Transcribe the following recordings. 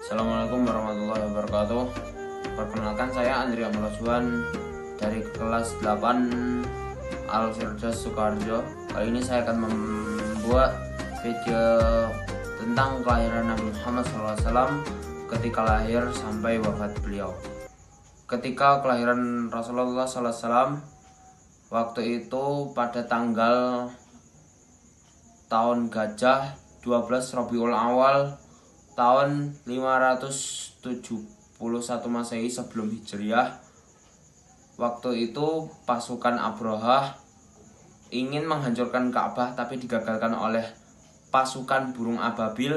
Assalamualaikum warahmatullahi wabarakatuh. Perkenalkan, saya Andri Amalajuan dari kelas 8 Al-Firdaus Sukoharjo. Kali ini saya akan membuat video tentang kelahiran Nabi Muhammad SAW ketika lahir sampai wafat beliau. Ketika kelahiran Rasulullah SAW, waktu itu pada tanggal tahun Gajah 12 Rabiul Awal tahun 571 Masehi sebelum Hijriah. Waktu itu pasukan Abrahah ingin menghancurkan Ka'bah, tapi digagalkan oleh pasukan burung ababil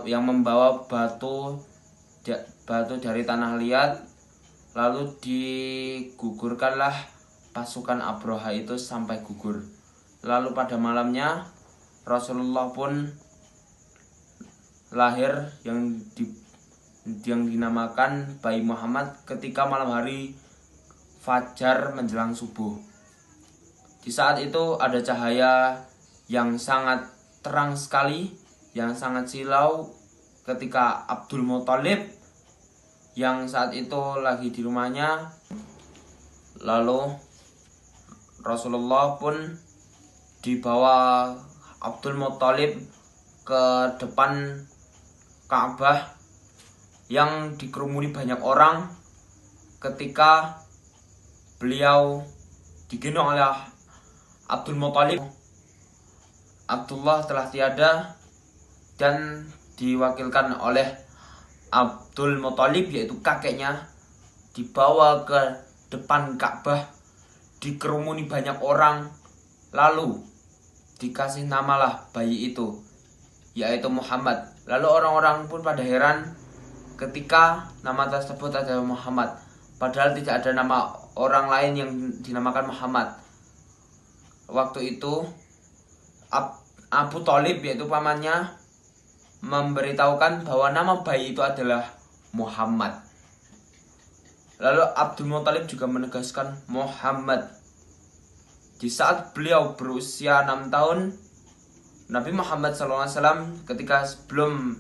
yang membawa batu dari tanah liat. Lalu digugurkanlah pasukan Abrahah itu sampai gugur. Lalu pada malamnya Rasulullah pun lahir yang dinamakan Bayi Muhammad ketika malam hari fajar menjelang subuh. Di saat itu ada cahaya yang sangat terang sekali, yang sangat silau ketika Abdul Muthalib yang saat itu lagi di rumahnya. Lalu Rasulullah pun dibawa Abdul Muthalib ke depan Ka'bah yang dikerumuni banyak orang ketika beliau digendong oleh Abdul Muthalib. Abdullah telah tiada dan diwakilkan oleh Abdul Muthalib, yaitu kakeknya, dibawa ke depan Ka'bah, dikerumuni banyak orang, lalu dikasih namalah bayi itu, yaitu Muhammad. Lalu orang-orang pun pada heran ketika nama tersebut adalah Muhammad, padahal tidak ada nama orang lain yang dinamakan Muhammad. Waktu itu Abu Thalib, yaitu pamannya, memberitahukan bahwa nama bayi itu adalah Muhammad. Lalu Abdul Muthalib juga menegaskan Muhammad. Di saat beliau berusia 6 tahun, Nabi Muhammad SAW ketika sebelum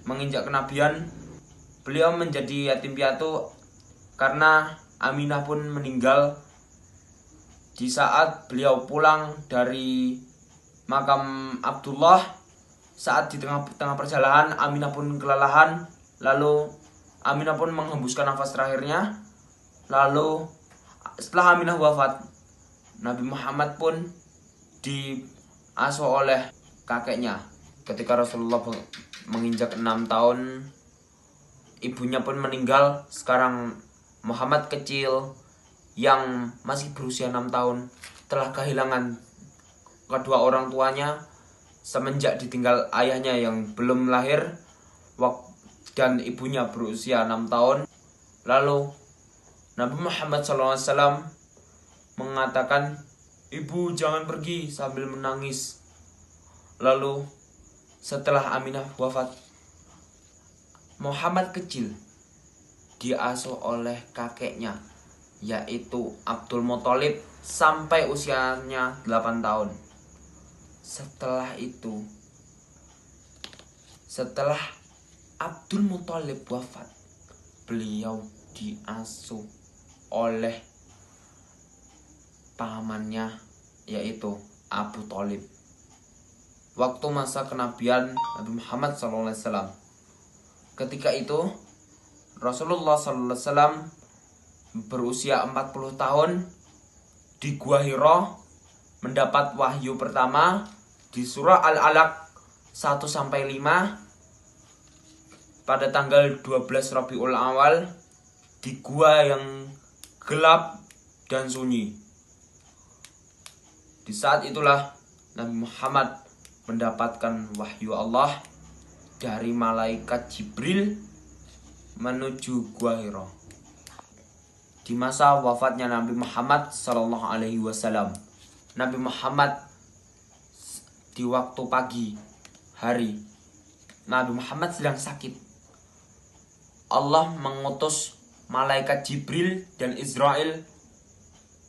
menginjak kenabian, beliau menjadi yatim piatu karena Aminah pun meninggal. Di saat beliau pulang dari makam Abdullah, saat di tengah perjalanan Aminah pun kelelahan, lalu Aminah pun menghembuskan nafas terakhirnya. Lalu setelah Aminah wafat, Nabi Muhammad pun diasuh oleh kakeknya. Ketika Rasulullah menginjak 6 tahun, ibunya pun meninggal. Sekarang Muhammad kecil yang masih berusia 6 tahun telah kehilangan kedua orang tuanya semenjak ditinggal ayahnya yang belum lahir dan ibunya berusia 6 tahun. Lalu Nabi Muhammad SAW mengatakan, "Ibu, jangan pergi," sambil menangis. Lalu setelah Aminah wafat, Muhammad kecil diasuh oleh kakeknya, yaitu Abdul Muthalib, sampai usianya 8 tahun. Setelah Abdul Muthalib wafat, beliau diasuh oleh pamannya, yaitu Abu Thalib. Waktu masa kenabian Nabi Muhammad SAW, ketika itu Rasulullah SAW berusia 40 tahun di Gua Hira, mendapat wahyu pertama di surah Al-Alaq 1-5 pada tanggal 12 Rabiul Awal di gua yang gelap dan sunyi. Di saat itulah Nabi Muhammad mendapatkan wahyu Allah dari malaikat Jibril menuju Gua Hira. Di masa wafatnya Nabi Muhammad SAW, Nabi Muhammad di waktu pagi hari, Nabi Muhammad sedang sakit. Allah mengutus malaikat Jibril dan Israel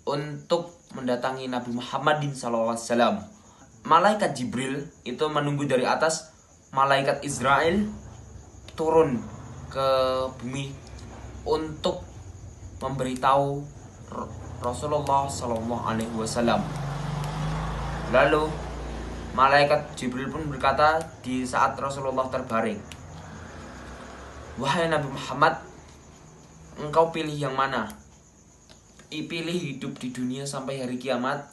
untuk mendatangi Nabi Muhammadin SAW. Malaikat Jibril itu menunggu dari atas malaikat Israel turun ke bumi untuk memberitahu Rasulullah SAW. Lalu malaikat Jibril pun berkata di saat Rasulullah terbaring, "Wahai Nabi Muhammad, engkau pilih yang mana? Pilih hidup di dunia sampai hari kiamat,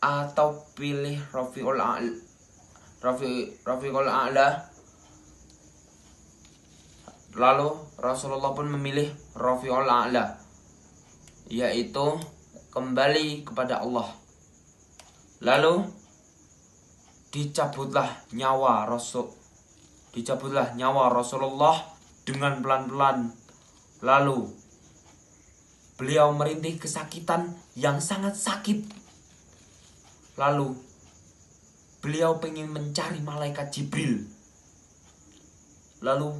atau pilih Rafiqul A'la?" Lalu Rasulullah pun memilih Rafiqul A'la, yaitu kembali kepada Allah. Lalu dicabutlah nyawa Rasulullah dengan pelan-pelan. Lalu beliau merintih kesakitan yang sangat sakit. Lalu beliau ingin mencari malaikat Jibril. Lalu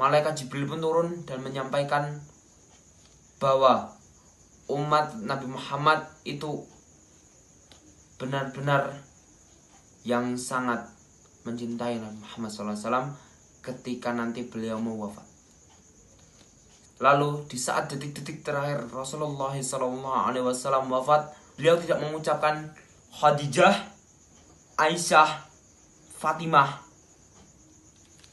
malaikat Jibril pun turun dan menyampaikan bahwa umat Nabi Muhammad itu benar-benar yang sangat mencintai Nabi Muhammad SAW ketika nanti beliau mau wafat. Lalu di saat detik-detik terakhir Rasulullah SAW wafat, beliau tidak mengucapkan Khadijah, Aisyah, Fatimah,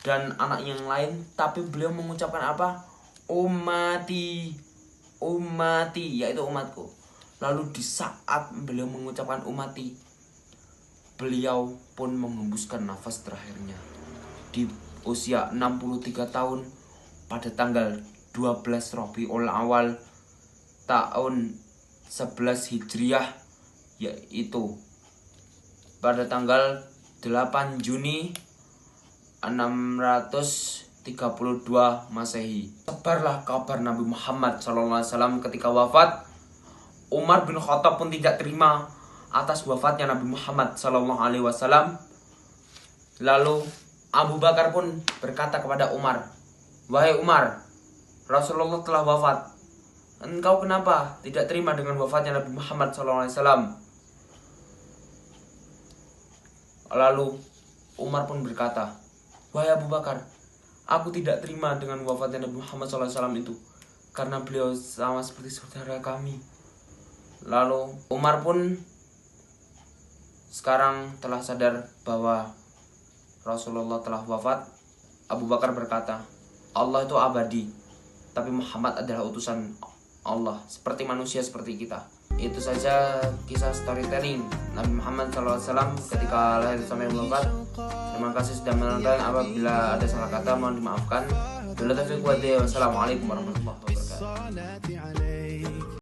dan anak yang lain, tapi beliau mengucapkan apa? Ummati, yaitu umatku. Lalu di saat beliau mengucapkan ummati, beliau pun menghembuskan nafas terakhirnya di usia 63 tahun pada tanggal 12 Rabiul Awal tahun 11 Hijriah, yaitu pada tanggal 8 Juni 632 Masehi. Sebarlah kabar Nabi Muhammad SAW ketika wafat. Umar bin Khattab pun tidak terima atas wafatnya Nabi Muhammad SAW. Lalu Abu Bakar pun berkata kepada Umar, "Wahai Umar, Rasulullah telah wafat. Engkau kenapa tidak terima dengan wafatnya Nabi Muhammad SAW?" Lalu Umar pun berkata, "Wahai Abu Bakar, aku tidak terima dengan wafatnya Nabi Muhammad SAW itu, karena beliau sama seperti saudara kami." Lalu Umar pun sekarang telah sadar bahwa Rasulullah telah wafat. Abu Bakar berkata, "Allah itu abadi, tapi Muhammad adalah utusan Allah, seperti manusia seperti kita." Itu saja kisah storytelling Nabi Muhammad SAW ketika lahir sampai wafat. Terima kasih sudah menonton. Apabila ada salah kata mohon dimaafkan. Wassalamualaikum warahmatullahi wabarakatuh.